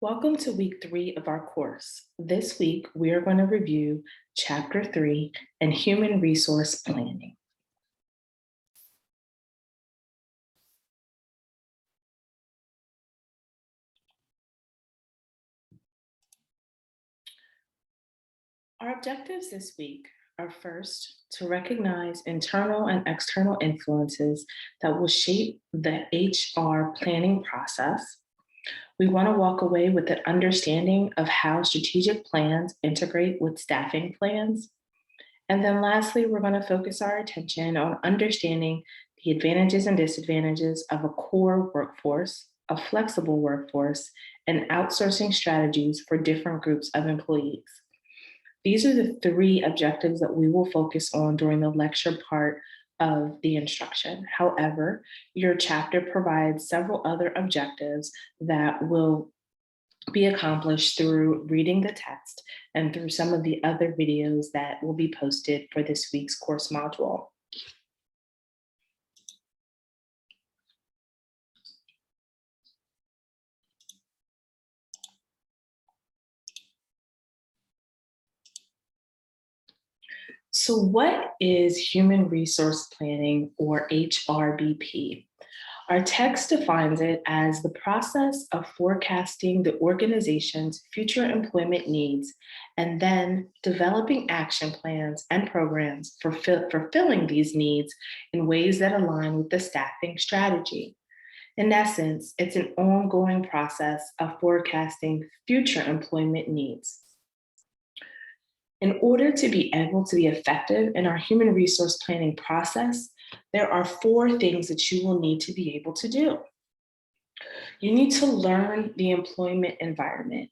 Welcome to week 3 of our course. This week, we are going to review chapter 3 and human resource planning. Our objectives this week are first to recognize internal and external influences that will shape the HR planning process. We want to walk away with an understanding of how strategic plans integrate with staffing plans. And then lastly, we're going to focus our attention on understanding the advantages and disadvantages of a core workforce, a flexible workforce, and outsourcing strategies for different groups of employees. These are the 3 objectives that we will focus on during the lecture part of the instruction. However, your chapter provides several other objectives that will be accomplished through reading the text and through some of the other videos that will be posted for this week's course module. So what is human resource planning, or HRBP? Our text defines it as the process of forecasting the organization's future employment needs and then developing action plans and programs for fulfilling these needs in ways that align with the staffing strategy. In essence, it's an ongoing process of forecasting future employment needs. In order to be able to be effective in our human resource planning process, there are 4 things that you will need to be able to do. You need to learn the employment environment.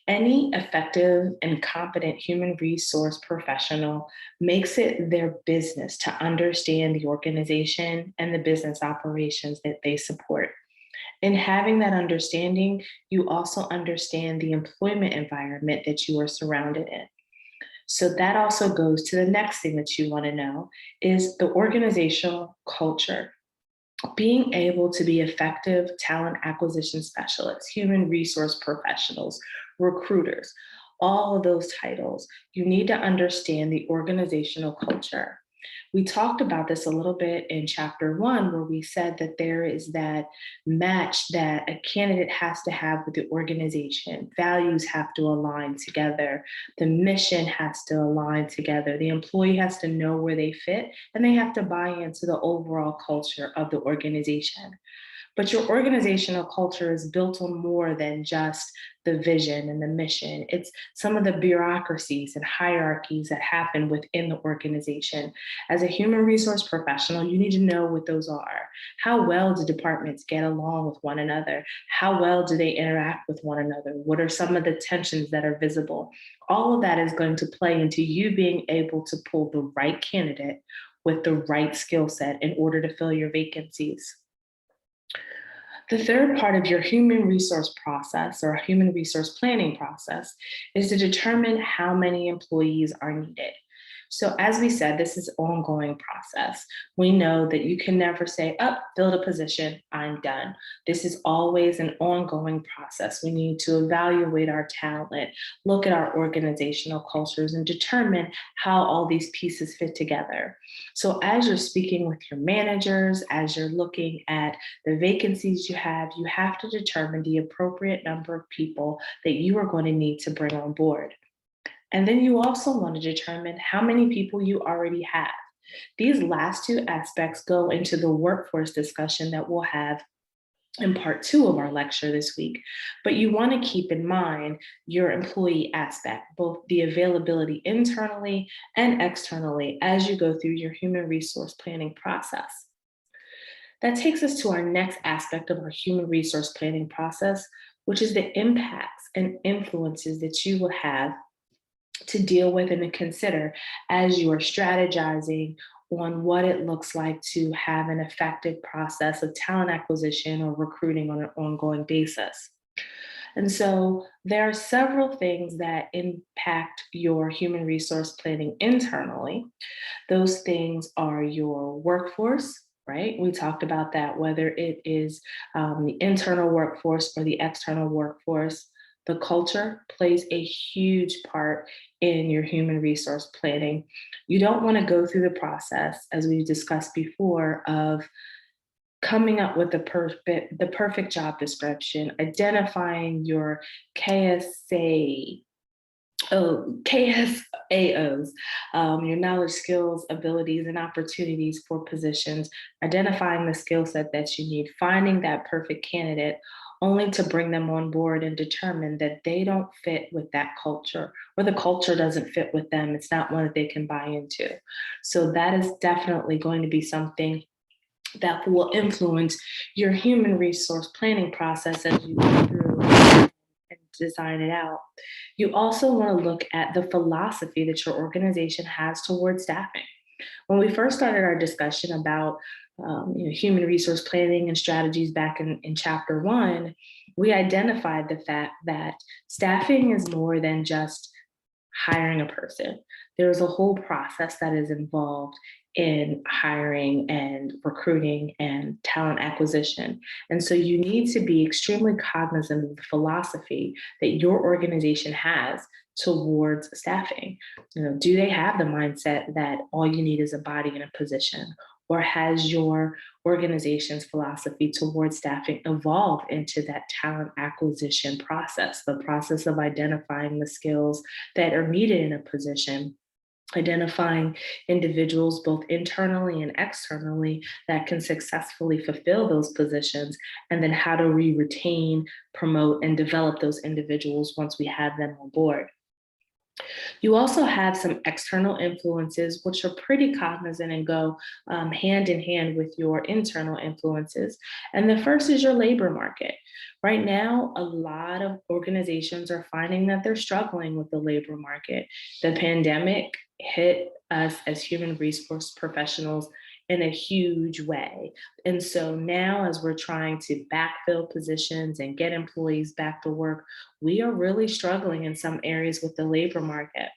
Any effective and competent human resource professional makes it their business to understand the organization and the business operations that they support. In having that understanding, you also understand the employment environment that you are surrounded in. So that also goes to the next thing that you want to know is the organizational culture. Being able to be effective talent acquisition specialists, human resource professionals, recruiters, all of those titles, you need to understand the organizational culture. We talked about this a little bit in chapter 1, where we said that there is that match that a candidate has to have with the organization. Values have to align together. The mission has to align together. The employee has to know where they fit, and they have to buy into the overall culture of the organization. But your organizational culture is built on more than just the vision and the mission. It's some of the bureaucracies and hierarchies that happen within the organization. As a human resource professional, you need to know what those are. How well do departments get along with one another? How well do they interact with one another? What are some of the tensions that are visible? All of that is going to play into you being able to pull the right candidate with the right skill set in order to fill your vacancies. The third part of your human resource process, or human resource planning process, is to determine how many employees are needed. So as we said, this is an ongoing process. We know that you can never say, oh, filled a position, I'm done. This is always an ongoing process. We need to evaluate our talent, look at our organizational cultures, and determine how all these pieces fit together. So as you're speaking with your managers, as you're looking at the vacancies you have to determine the appropriate number of people that you are going to need to bring on board. And then you also want to determine how many people you already have. These last 2 aspects go into the workforce discussion that we'll have in part 2 of our lecture this week. But you want to keep in mind your employee aspect, both the availability internally and externally as you go through your human resource planning process. That takes us to our next aspect of our human resource planning process, which is the impacts and influences that you will have to deal with and to consider as you are strategizing on what it looks like to have an effective process of talent acquisition or recruiting on an ongoing basis. And so there are several things that impact your human resource planning internally. Those things are your workforce, right? We talked about that, whether it is the internal workforce or the external workforce. The culture plays a huge part in your human resource planning. You don't want to go through the process, as we discussed before, of coming up with the perfect job description, identifying your KSA KSAOs, your knowledge, skills, abilities, and opportunities for positions, identifying the skill set that you need, finding that perfect candidate, only to bring them on board and determine that they don't fit with that culture or the culture doesn't fit with them. It's not one that they can buy into. So, that is definitely going to be something that will influence your human resource planning process as you go through and design it out. You also want to look at the philosophy that your organization has towards staffing. When we first started our discussion about human resource planning and strategies back in chapter one, we identified the fact that staffing is more than just hiring a person. There's a whole process that is involved in hiring and recruiting and talent acquisition. And so you need to be extremely cognizant of the philosophy that your organization has towards staffing. Do they have the mindset that all you need is a body in a position? Or has your organization's philosophy towards staffing evolved into that talent acquisition process, the process of identifying the skills that are needed in a position, identifying individuals both internally and externally that can successfully fulfill those positions, and then how do we retain, promote, and develop those individuals once we have them on board? You also have some external influences, which are pretty cognizant and go hand in hand with your internal influences. And the first is your labor market. Right now, a lot of organizations are finding that they're struggling with the labor market. The pandemic hit us as human resource professionals in a huge way. And so now, as we're trying to backfill positions and get employees back to work, we are really struggling in some areas with the labor market.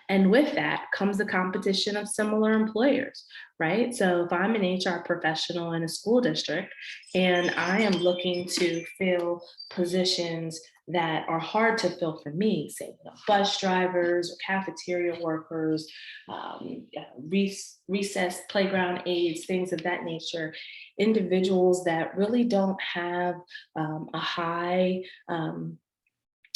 And with that comes the competition of similar employers, right? So if I'm an HR professional in a school district and I am looking to fill positions that are hard to fill for me, say bus drivers or cafeteria workers, recess playground aides, things of that nature, individuals that really don't have a high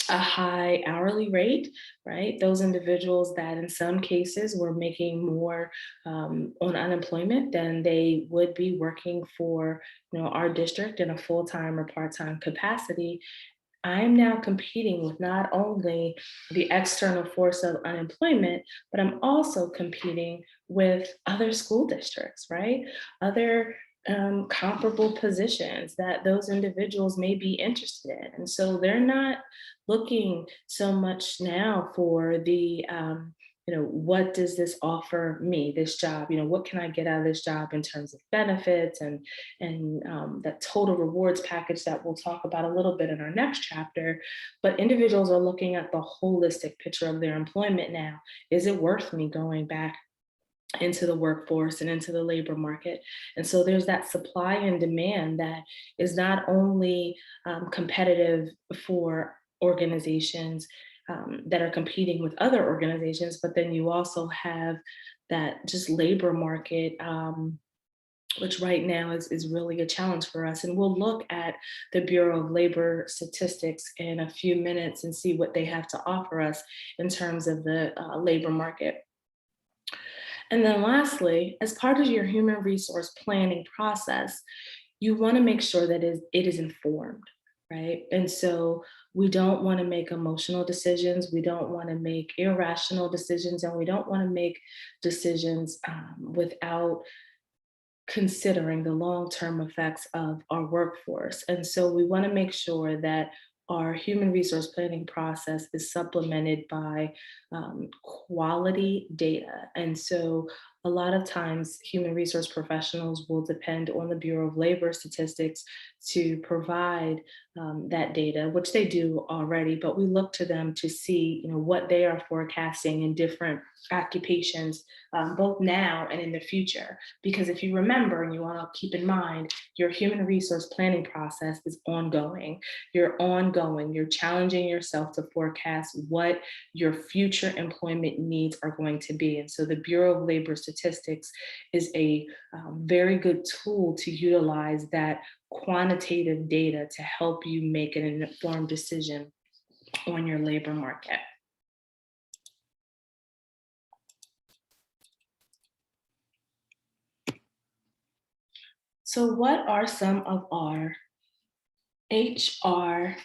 hourly rate, right? Those individuals that in some cases were making more on unemployment than they would be working for, our district in a full-time or part-time capacity. I'm now competing with not only the external force of unemployment, but I'm also competing with other school districts, right? Other comparable positions that those individuals may be interested in. And so they're not looking so much now for what does this offer me, this job? What can I get out of this job in terms of benefits and that total rewards package that we'll talk about a little bit in our next chapter. But individuals are looking at the holistic picture of their employment now. Is it worth me going back into the workforce and into the labor market? And so there's that supply and demand that is not only competitive for organizations that are competing with other organizations, but then you also have that just labor market, which right now is really a challenge for us. And we'll look at the Bureau of Labor Statistics in a few minutes and see what they have to offer us in terms of the labor market. And then lastly, as part of your human resource planning process, you want to make sure that it is informed, right? And so we don't want to make emotional decisions. We don't want to make irrational decisions, and we don't want to make decisions without considering the long-term effects of our workforce. And so we want to make sure that our human resource planning process is supplemented by quality data. And so a lot of times human resource professionals will depend on the Bureau of Labor Statistics to provide that data, which they do already, but we look to them to see, what they are forecasting in different occupations, both now and in the future. Because if you remember, and you want to keep in mind, your human resource planning process is ongoing. You're challenging yourself to forecast what your future employment needs are going to be. And so the Bureau of Labor Statistics is a very good tool to utilize that quantitative data to help you make an informed decision on your labor market. So what are some of our HR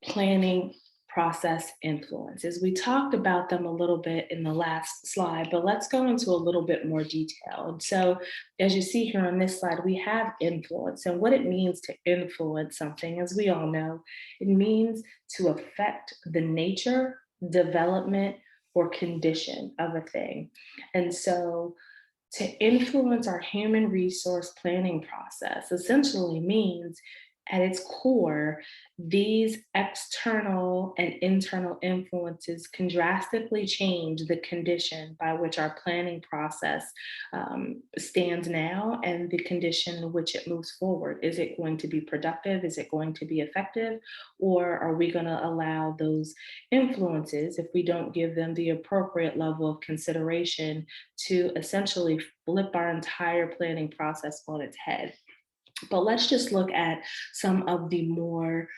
planning process influences? We talked about them a little bit in the last slide, but let's go into a little bit more detail. And so as you see here on this slide, we have influence, and what it means to influence something, as we all know, it means to affect the nature, development, or condition of a thing. And so to influence our human resource planning process essentially means at its core, these external and internal influences can drastically change the condition by which our planning process stands now and the condition in which it moves forward. Is it going to be productive? Is it going to be effective? Or are we going to allow those influences, if we don't give them the appropriate level of consideration, to essentially flip our entire planning process on its head? But let's just look at some of the more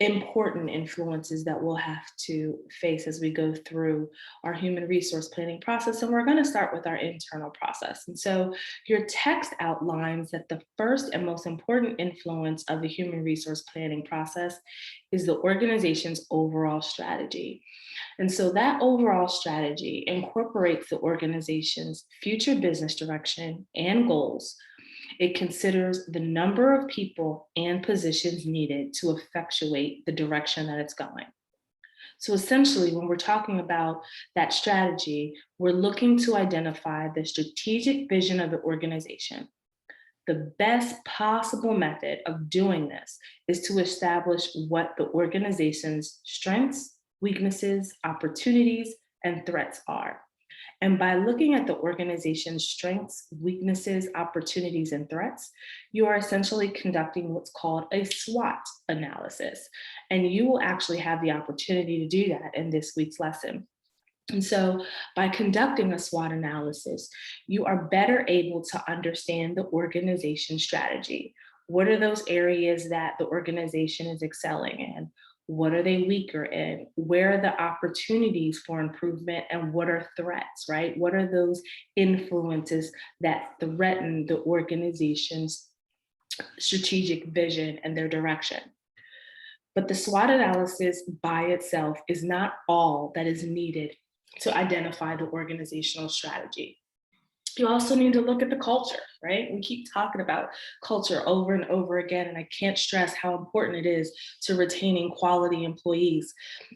important influences that we'll have to face as we go through our human resource planning process. And we're going to start with our internal process. And so your text outlines that the first and most important influence of the human resource planning process is the organization's overall strategy. And so that overall strategy incorporates the organization's future business direction and goals. It considers the number of people and positions needed to effectuate the direction that it's going. So essentially, when we're talking about that strategy, we're looking to identify the strategic vision of the organization. The best possible method of doing this is to establish what the organization's strengths, weaknesses, opportunities, and threats are. And by looking at the organization's strengths, weaknesses, opportunities, and threats, you are essentially conducting what's called a SWOT analysis. And you will actually have the opportunity to do that in this week's lesson. And so by conducting a SWOT analysis, you are better able to understand the organization strategy. What are those areas that the organization is excelling in? What are they weaker in? Where are the opportunities for improvement, and what are threats, right? What are those influences that threaten the organization's strategic vision and their direction? But the SWOT analysis by itself is not all that is needed to identify the organizational strategy. You also need to look at the culture, right? We keep talking about culture over and over again, and I can't stress how important it is to retaining quality employees.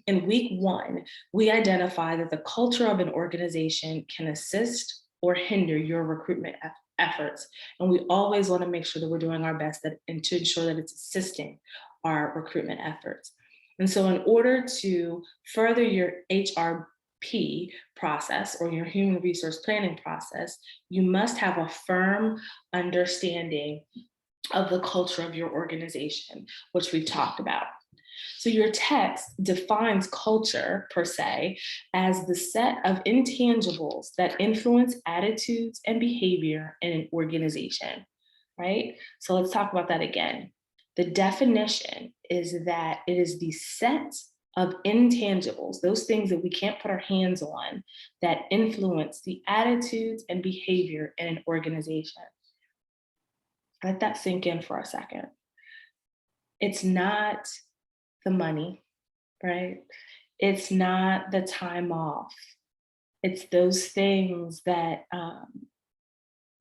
In week one, we identify that the culture of an organization can assist or hinder your recruitment efforts. And we always want to make sure that we're doing our best and to ensure that it's assisting our recruitment efforts. And so in order to further your HRP process or your human resource planning process, you must have a firm understanding of the culture of your organization, which we've talked about. So your text defines culture per se as the set of intangibles that influence attitudes and behavior in an organization, right? So let's talk about that again. The definition is that it is the set of intangibles, those things that we can't put our hands on, that influence the attitudes and behavior in an organization. Let that sink in for a second. It's not the money, right? It's not the time off. It's those things that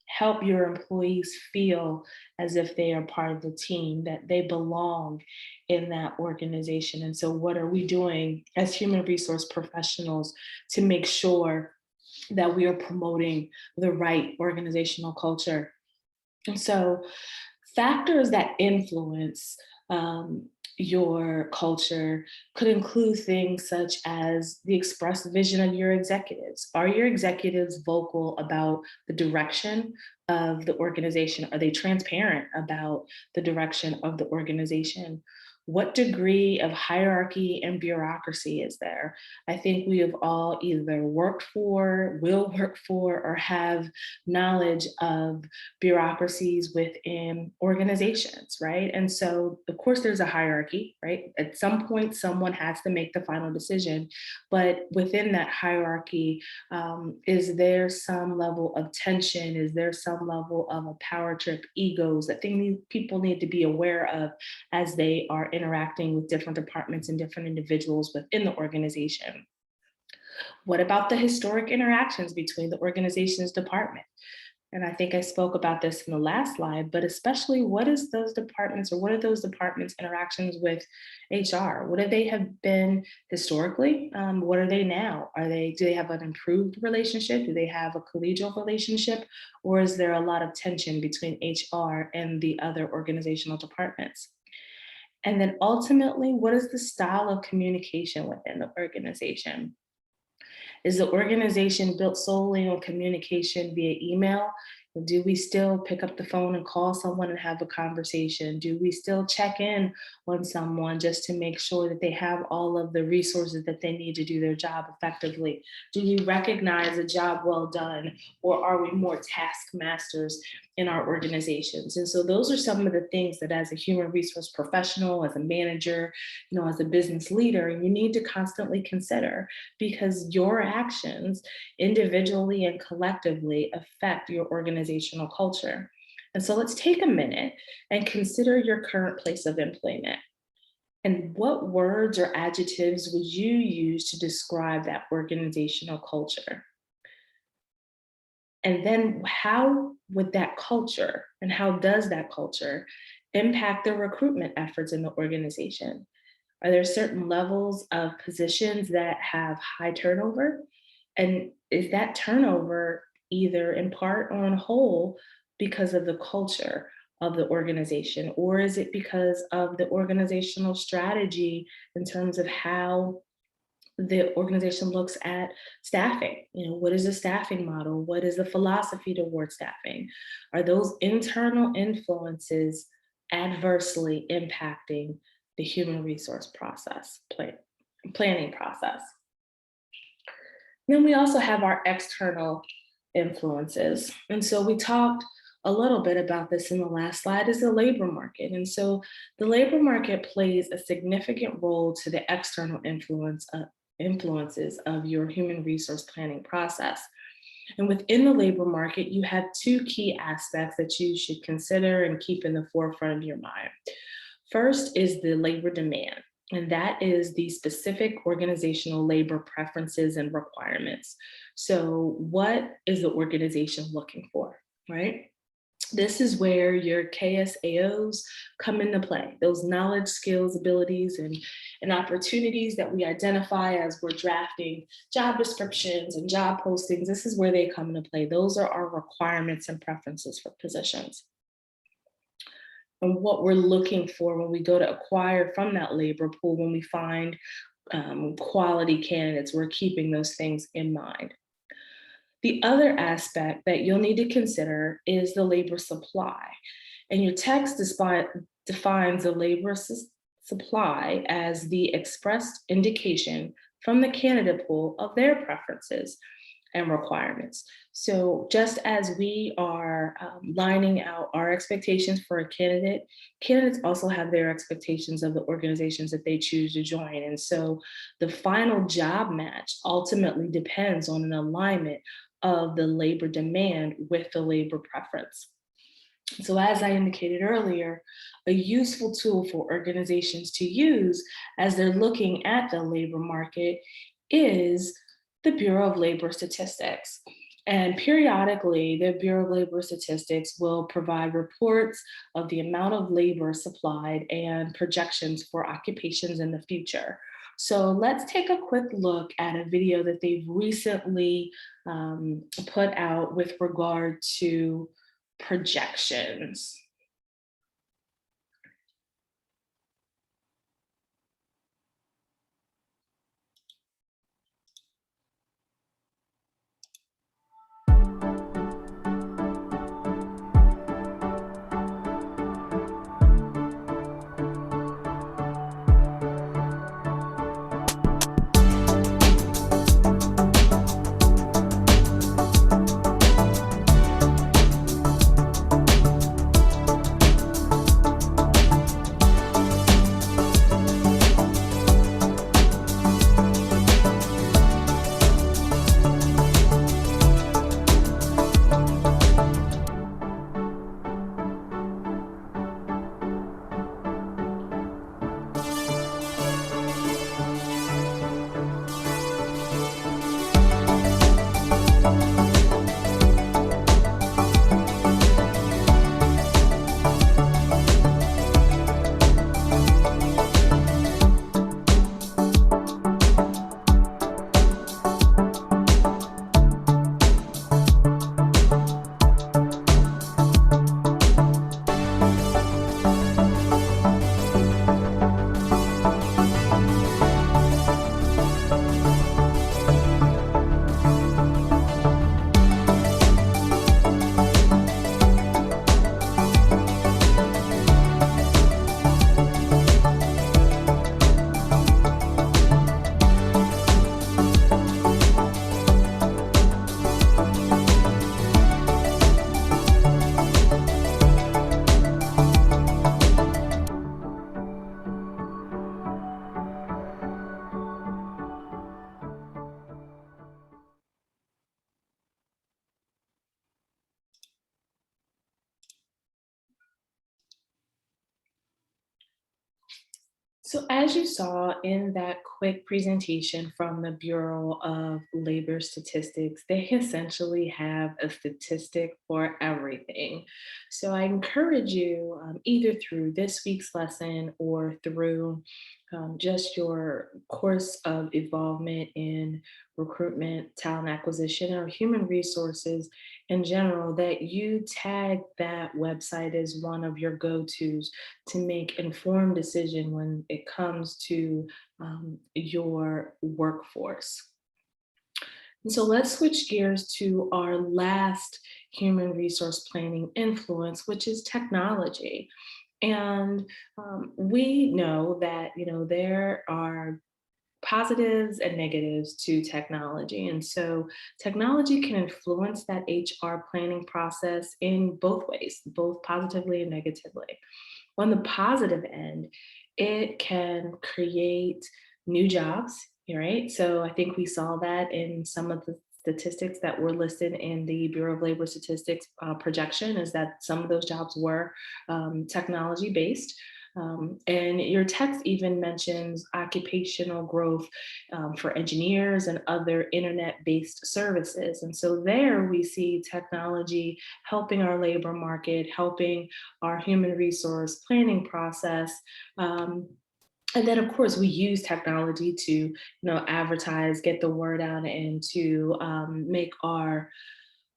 help your employees feel as if they are part of the team, that they belong in that organization. And so what are we doing as human resource professionals to make sure that we are promoting the right organizational culture. And so factors that influence um, your culture could include things such as the expressed vision of your executives. Are your executives vocal about the direction of the organization? Are they transparent about the direction of the organization? What degree of hierarchy and bureaucracy is there? I think we have all either worked for, will work for, or have knowledge of bureaucracies within organizations, right? And so, of course, there's a hierarchy, right? At some point, someone has to make the final decision. But within that hierarchy, is there some level of tension? Is there some level of a power trip, egos that people need to be aware of as they are interacting with different departments and different individuals within the organization? What about the historic interactions between the organization's department? And I think I spoke about this in the last slide, but especially what is those departments or what are those departments' interactions with HR? What have they have been historically? What are they now? Do they have an improved relationship? Do they have a collegial relationship? Or is there a lot of tension between HR and the other organizational departments? And then ultimately, what is the style of communication within the organization? Is the organization built solely on communication via email? Do we still pick up the phone and call someone and have a conversation? Do we still check in on someone just to make sure that they have all of the resources that they need to do their job effectively? Do we recognize a job well done, or are we more taskmasters in our organizations? And so those are some of the things that as a human resource professional, as a manager, as a business leader, you need to constantly consider, because your actions individually and collectively affect your organizational culture. And so let's take a minute and consider your current place of employment. And what words or adjectives would you use to describe that organizational culture? And then how would that culture and how does that culture impact the recruitment efforts in the organization? Are there certain levels of positions that have high turnover? And is that turnover either in part or in whole because of the culture of the organization? Or is it because of the organizational strategy in terms of how the organization looks at staffing? What is the staffing model? What is the philosophy towards staffing? Are those internal influences adversely impacting the human resource planning process? Then we also have our external influences. And so we talked a little bit about this in the last slide, is the labor market. And so the labor market plays a significant role to the external influences of your human resource planning process. And within the labor market, you have two key aspects that you should consider and keep in the forefront of your mind. First is the labor demand, and that is the specific organizational labor preferences and requirements. So, what is the organization looking for, right? This is where your KSAOs come into play, those knowledge, skills, abilities, and opportunities that we identify as we're drafting job descriptions and job postings. This is where they come into play. Those are our requirements and preferences for positions. And what we're looking for when we go to acquire from that labor pool, when we find quality candidates, we're keeping those things in mind. The other aspect that you'll need to consider is the labor supply. And your text defines the labor supply as the expressed indication from the candidate pool of their preferences and requirements. So just as we are lining out our expectations for a candidate, candidates also have their expectations of the organizations that they choose to join. And so the final job match ultimately depends on an alignment of the labor demand with the labor preference. So as I indicated earlier, a useful tool for organizations to use as they're looking at the labor market is the Bureau of Labor Statistics. And periodically, the Bureau of Labor Statistics will provide reports of the amount of labor supplied and projections for occupations in the future. So let's take a quick look at a video that they've recently put out with regard to projections. So as you saw in that quick presentation from the Bureau of Labor Statistics, they essentially have a statistic for everything. So I encourage you, either through this week's lesson or through just your course of involvement in recruitment, talent acquisition, or human resources in general, that you tag that website as one of your go-tos to make informed decision when it comes to your workforce. And so let's switch gears to our last human resource planning influence, which is technology. And we know that there are positives and negatives to technology. And so technology can influence that HR planning process in both ways, both positively and negatively. On the positive end, it can create new jobs, right? So I think we saw that in some of the statistics that were listed in the Bureau of Labor Statistics projection, is that some of those jobs were technology based. And your text even mentions occupational growth for engineers and other internet-based services. And so there we see technology helping our labor market, helping our human resource planning process. And then, of course, we use technology to, advertise, get the word out, and to make our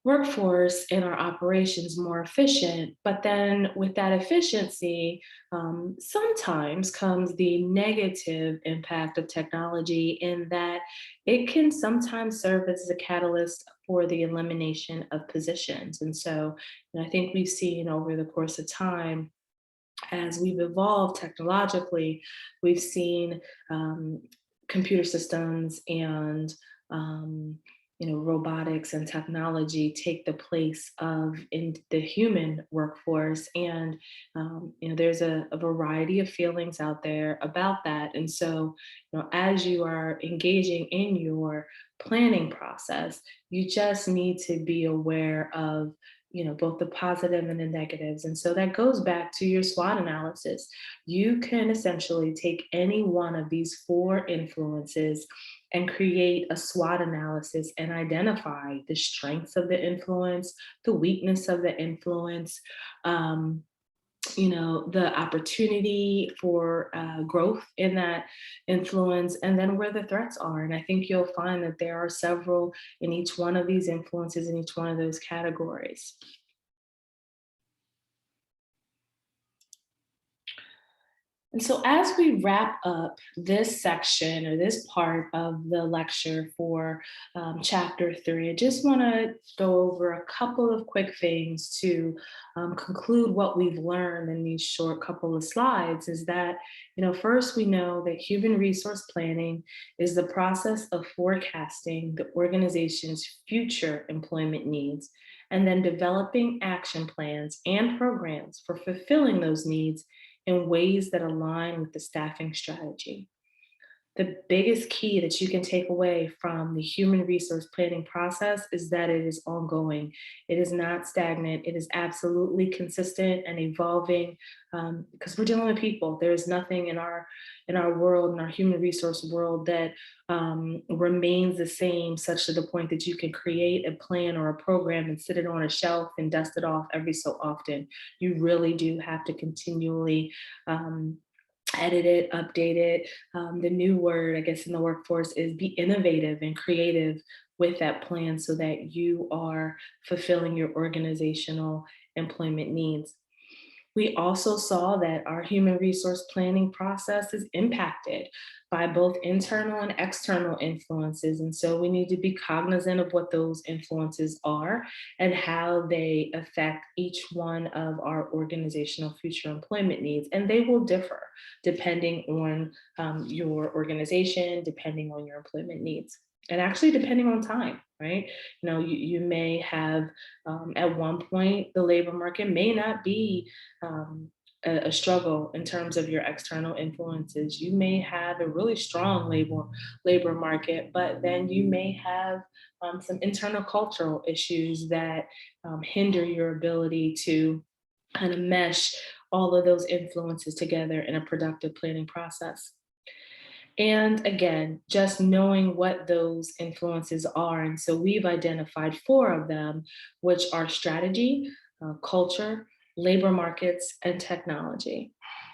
workforce and our operations more efficient. But then with that efficiency, sometimes comes the negative impact of technology in that it can sometimes serve as a catalyst for the elimination of positions. And so I think we've seen over the course of time, as we've evolved technologically, we've seen um, computer systems and robotics and technology take the place of in the human workforce. And there's a variety of feelings out there about that. And so as you are engaging in your planning process, you just need to be aware of both the positive and the negatives. And so that goes back to your SWOT analysis. You can essentially take any one of these four influences and create a SWOT analysis and identify the strengths of the influence, the weakness of the influence, um, the opportunity for growth in that influence, and then where the threats are. And I think you'll find that there are several in each one of these influences, in each one of those categories. And so, as we wrap up this section or this part of the lecture for chapter 3, I just want to go over a couple of quick things to conclude what we've learned in these short couple of slides. Is that, first, we know that human resource planning is the process of forecasting the organization's future employment needs and then developing action plans and programs for fulfilling those needs in ways that align with the staffing strategy. The biggest key that you can take away from the human resource planning process is that it is ongoing. It is not stagnant. It is absolutely consistent and evolving, because we're dealing with people. There is nothing in our world, in our human resource world, that remains the same, such to the point that you can create a plan or a program and sit it on a shelf and dust it off every so often. You really do have to continually edit it, update it. The new word, I guess, in the workforce is be innovative and creative with that plan so that you are fulfilling your organizational employment needs. We also saw that our human resource planning process is impacted by both internal and external influences. And so we need to be cognizant of what those influences are and how they affect each one of our organizational future employment needs. And they will differ depending on your organization, depending on your employment needs. And actually, depending on time, right? You may have at one point, the labor market may not be a struggle in terms of your external influences. You may have a really strong labor market, but then you may have some internal cultural issues that hinder your ability to kind of mesh all of those influences together in a productive planning process. And again, just knowing what those influences are. And so we've identified four of them, which are strategy, culture, labor markets, and technology.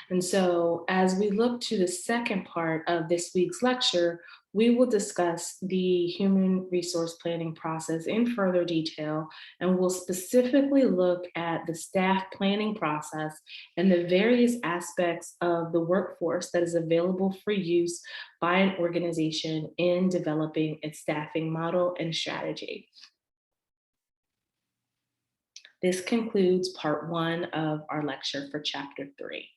And so, as we look to the second part of this week's lecture, we will discuss the human resource planning process in further detail, and we'll specifically look at the staff planning process and the various aspects of the workforce that is available for use by an organization in developing its staffing model and strategy. This concludes part 1 of our lecture for chapter 3.